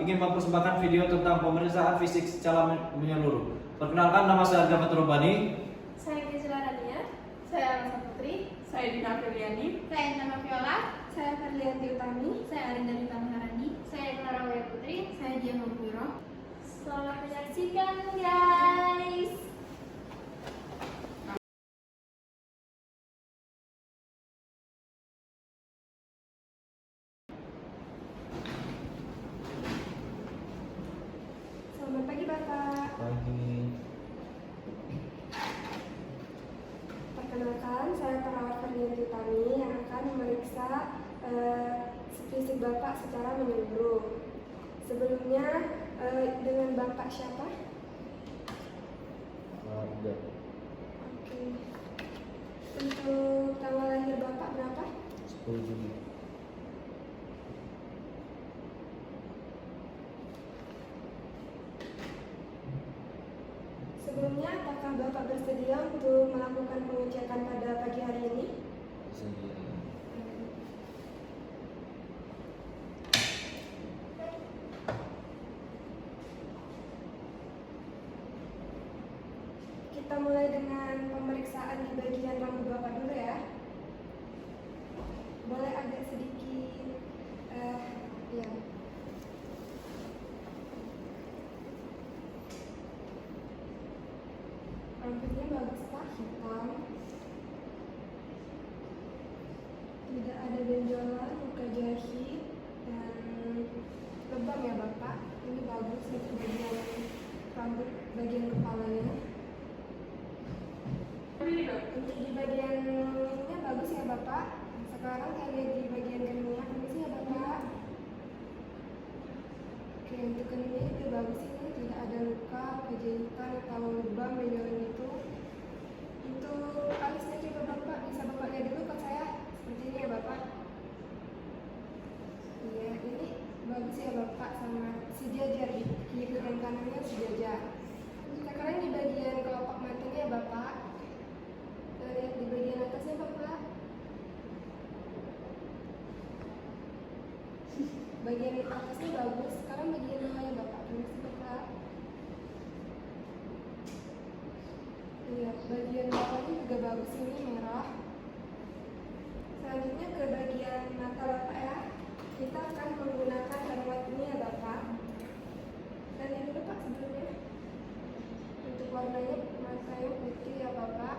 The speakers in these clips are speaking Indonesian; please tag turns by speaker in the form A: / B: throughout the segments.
A: ingin mempersembahkan video tentang pemeriksaan fisik secara menyeluruh. Perkenalkan, nama saya Arga Fatur Bani.
B: Saya Gisela Rania.
C: Saya Anasa Putri. Saya Dina Apriliani.
B: Saya nama Viola.
D: Saya Ferlianti Utami.
B: Saya Arinda Rita Maharani.
D: Saya Clara Waya Putri.
B: Saya Dian Nurpuro.
D: Selamat menyaksikan, guys. Selamat pagi, Bapak.
A: Pagi.
D: Perkenalkan, saya perawat Ferlianti Utami yang akan memeriksa fisik Bapak secara menyeluruh. Sebelumnya, dengan Bapak siapa?
A: Ada.
D: Oke. Untuk tanggal lahir Bapak berapa?
A: 10 Juli.
D: Sebelumnya, apakah Bapak bersedia untuk melakukan pengecekan pada pagi hari ini?
A: Bersedia.
D: Kita mulai dengan pemeriksaan di bagian rambut Bapak dulu ya. Boleh agak sedikit, ya. Rambutnya bagus Pak, hitam. Tidak ada benjolan, luka jahit, dan lebam ya Bapak. Ini bagus untuk bagian rambut bagian kepalanya. Untuk di bagian ininya bagus ya Bapak. Sekarang saya lihat di bagian keningnya, bagus ya Bapak. Oke, untuk keningnya juga bagus ini, tidak ada luka, kejahitan atau lebam benjolan itu. Untuk alisnya juga Bapak, bisa Bapak lihat dulu ke saya. Seperti ini ya Bapak. Iya, ini bagus ya Bapak, sama sejajar di kiri dan kanannya sejajar. Sekarang di bagian kelopak matanya ya Bapak. Kita lihat di bagian atasnya Bapak. Bagian atasnya bagus. Sekarang bagian bawahnya Bapak. Permisi Bapak. Iya, bagian bawahnya juga bagus, ini merah. Selanjutnya ke bagian mata Bapak ya. Kita akan menggunakan alat ini ya Bapak. Dan ini Bapak sebelumnya. Untuk warnanya matanya putih ya Bapak,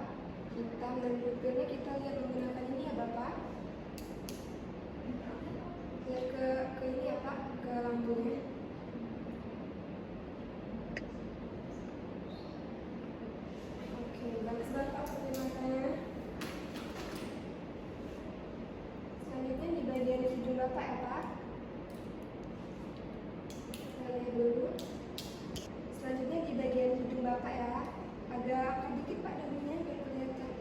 D: hitam, dan pupilnya kita lihat menggunakan ini ya Bapak. Lihat ke ini ya Pak, ke lampunya. Oke, bagus Bapak putih matanya. Selanjutnya di bagian hidung Bapak ya Pak. Saya lihat dulu. Selanjutnya di bagian hidung Bapak ya. Agak sedikit Pak dagunya biar kelihatan.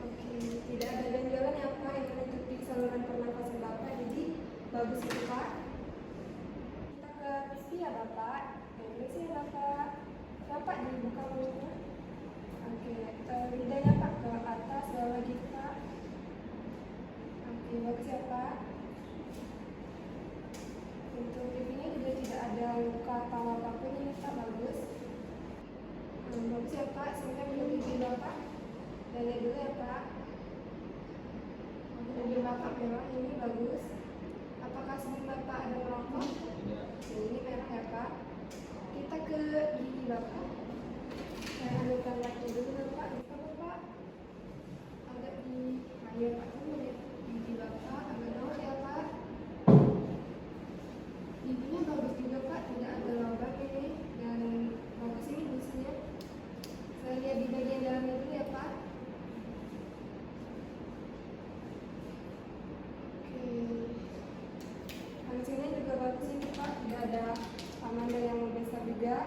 D: Oke, tidak ada benjolan ya Pak yang menutupi saluran pernafasan Bapak, jadi bagus itu Pak. Kita ke pipi ya Bapak. Permisi ya Bapak. Bapak dibuka mulutnya. Oke, lidahnya Pak ke atas, bawah gitu Pak. Oke, bagus ya Pak. Untuk pipinya juga tidak ada luka atau apapun, ini Pak bagus. Bagus ya Pak, sampai ke pipi Bapak. Dan lihat dulu ya Pak. Pipi Bapak merah, ini bagus. Apakah sebelum Bapak ada merokok?
A: Tidak.
D: Ini merah ya Pak. Kita ke gigi Bapak. Saya ambilkan lagi dulu Bapak. Bisa Bapak agak di ayo Pak, ini lihat gigi Bapak agak bawah ya Pak. Giginya bagus juga Pak, tidak ada lubang ini, dan bagus ini busnya. Saya lihat di bagian dalamnya dulu ya Pak. Oke, hasilnya juga bagus ini Pak, tidak ada pamanda yang besar juga.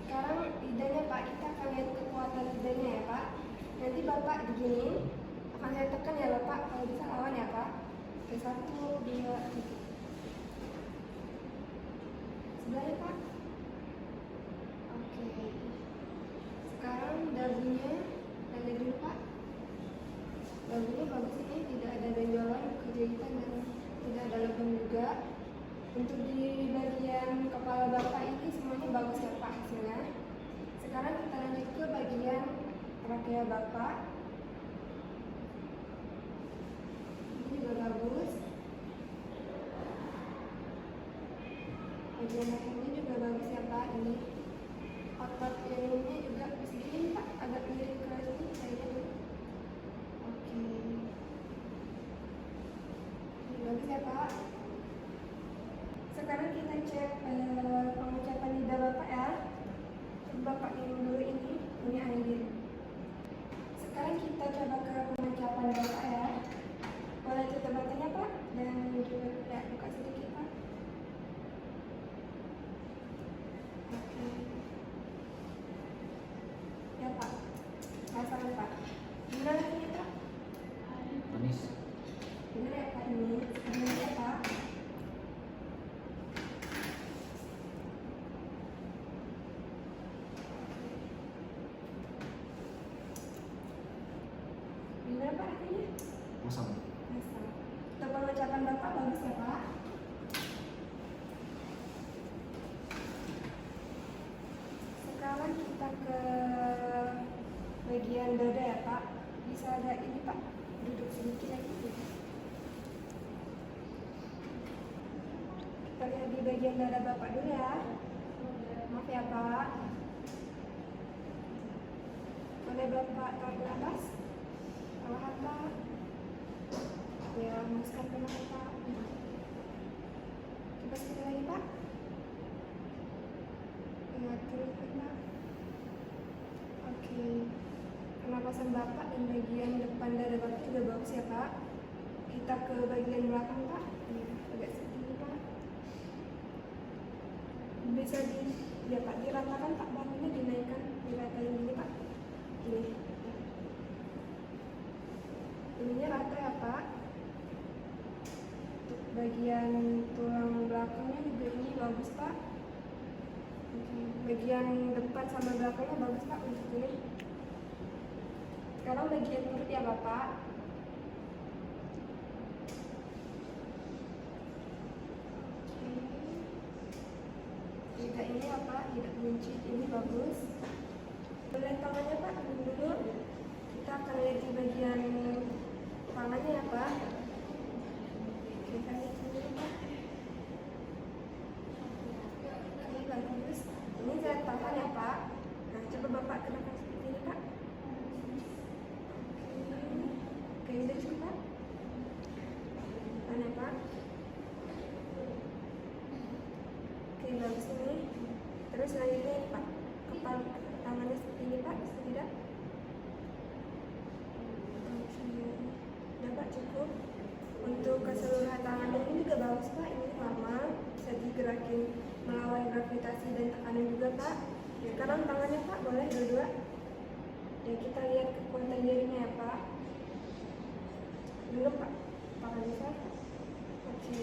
D: Sekarang lidahnya Pak, kita akan lihat kekuatan lidahnya ya Pak. Nanti Bapak diginiin, akan saya tekan ya Bapak, kalau bisa lawan ya Pak. Oke, 1, 2, 3. Sebelah ya Pak. Oke. Sekarang dagunya, lihat dulu Pak. Lagunya bagus ini, tidak ada benjolan, kejahitan dan tidak ada lebam juga. Untuk di bagian kepala bapak ini semuanya bagus ya Pak hasilnya. Sekarang kita lanjut ke bagian trachea bapak. Ini juga bagus. Bagian lehernya juga bagus ya Pak. Ini otot ininya juga segini Pak, agak miring ke sini kayaknya tuh. Oke. Ini bagus ya Pak. Sekarang kita cek pengucapan lidah bapak ya. Coba Bapak minum dulu ini air. Sekarang kita coba ke pengucapan bapak ya. Boleh tutup matanya Pak dan juga ya, buka sedikit Pak. Oke. Ya Pak. Rasakan Pak. Gimana ini Pak?
A: Manis.
D: Benar ya Pak ini. Benar ya Pak. Gimana Pak rasanya?
A: Masam.
D: Masa. Untuk pengucapan bapak bagus ya Pak. Sekarang kita ke bagian dada ya Pak. Bisa ada ini Pak. Duduk sedikit lagi. Kita lihat di bagian dada bapak dulu ya. Maaf ya Pak. Boleh bapak tarik ke atas. Perlahan Pak. Ya, hembuskan perlahan Pak. Coba sekali lagi Pak. Ya, terus Pak. Oke. Pernapasan bapak dan bagian depan dada bapak juga bagus ya Pak. Kita ke bagian belakang Pak. Ya, agak sedikit Pak. Bisa ya Pak, diratakan Pak, bahunya dinaikkan, diratain gini Pak. Ini. Ininya rata ya Pak. Untuk bagian tulang belakangnya juga ini bagus Pak. Bagian depan sama belakangnya bagus Pak untuk ini. Sekarang bagian perut ya Bapak. Tidak ini ya Pak, tidak buncit, ini bagus. Boleh tangannya Pak, ambil dulu. Kita akan lihat di bagian tangannya ya Pak. Kita lihat dulu Pak. Ini bagus. Ini saya tangan ya Pak. Nah, coba Bapak kenakan seperti ini Pak. Oke, udah cukup Pak. Mana Pak? Oke, bagus ini. Terus selanjutnya Pak, kepala tangannya seperti ini Pak, bisa tidak? Udah Pak, cukup. Untuk keseluruhan tangannya ini juga bagus Pak, ini normal, bisa digerakin melawan gravitasi dan tekanan juga Pak. Sekarang tangannya Pak, boleh dua-dua. Ya, kita lihat kekuatan jarinya ya Pak. Dulu Pak, tangan bisa. Oke.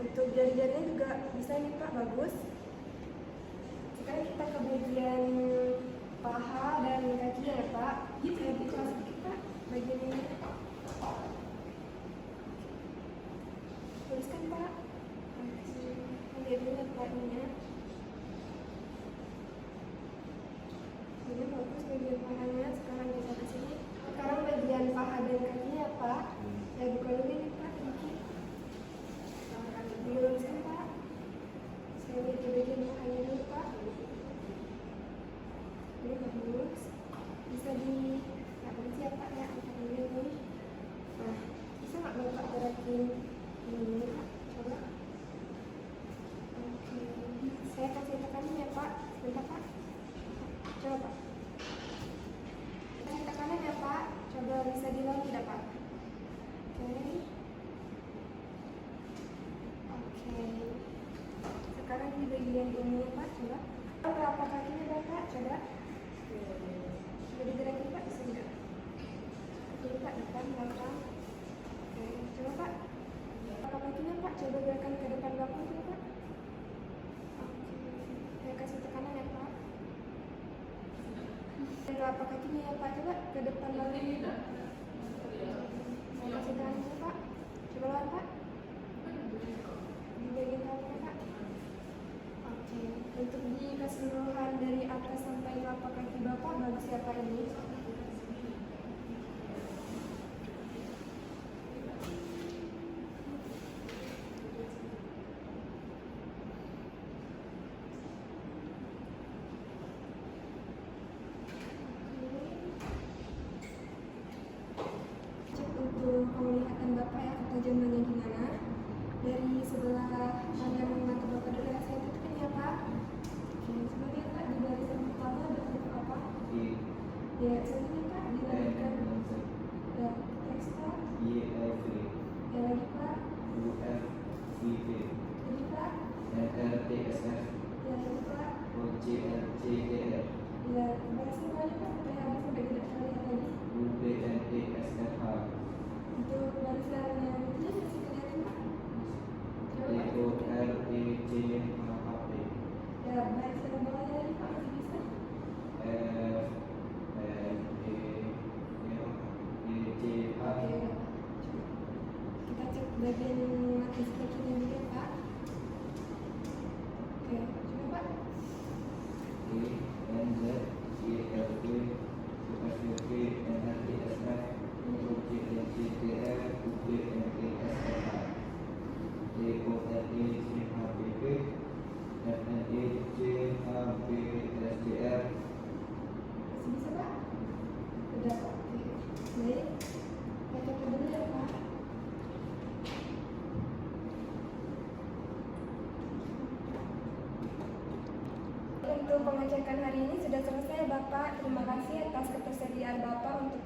D: Untuk jari-jarinya juga bisa nih Pak, bagus. Sekarang kita ke bagian paha dan kaki ya Pak. Saya buka sedikit Pak, bagian ini. Tuliskan Pak. Lihat dulu Pak ininya. Ini bagus bagian pahanya. Sekarang kita ke sini. Sekarang bagian paha dan kakinya ya Pak. Saya buka dulu nih Pak, sedikit. Diluruskan Pak. Saya lihat di bagian pahanya dulu Pak. Ini bagus. Bisa di siap Pak ya, angkat dulu ini. Nah, bisa nggak Bapak gerakin ini Pak? Coba. Oke. Saya kasih tekanan ya Pak. Sebentar Pak. Coba Pak. Kasih tekanan ya Pak. Coba bisa dilawan tidak Pak? Oke. Oke. Sekarang di bagian ini ya Pak. Coba. Berapa kakinya Bapak? Coba. Coba digerakin Pak. Bisa tidak? Jadi Pak, depan, belakang. Oke. Coba Pak. Berapa kakinya Pak? Coba gerakan ke depan belakang dulu Pak. Oke. Saya kasih tekanan ya Pak. Berapa kakinya ya Pak? Coba ke depan belakang. terjemahannya gimana. Dari sebelah kanan mata Bapak dulu ya, saya tutupin ya Pak. Oke, sebenarnya Pak di barisan pertama ada huruf apa? Ya, sebenarnya Pak di barisan ya, teks Pak. Ya lagi Pak. Jadi Pak. Ya lagi Pak. Ya, barisan bawahnya Pak, supaya habis sampai tidak salah lihat lagi. Untuk barisan yang itu masih kelihatan Pak. Coba Pak. Ya, barisan bawahnya lagi Pak, masih bisa. Oke, Pak. Kita cek bagian mati strukturnya dulu ya Pak. Oke, coba Pak. Masih bisa Pak? Udah Pak. Oke. Baik. Kita cek dulu ya Pak. Untuk pengecekan hari ini sudah selesai Bapak. Terima kasih atas ketersediaan Bapak untuk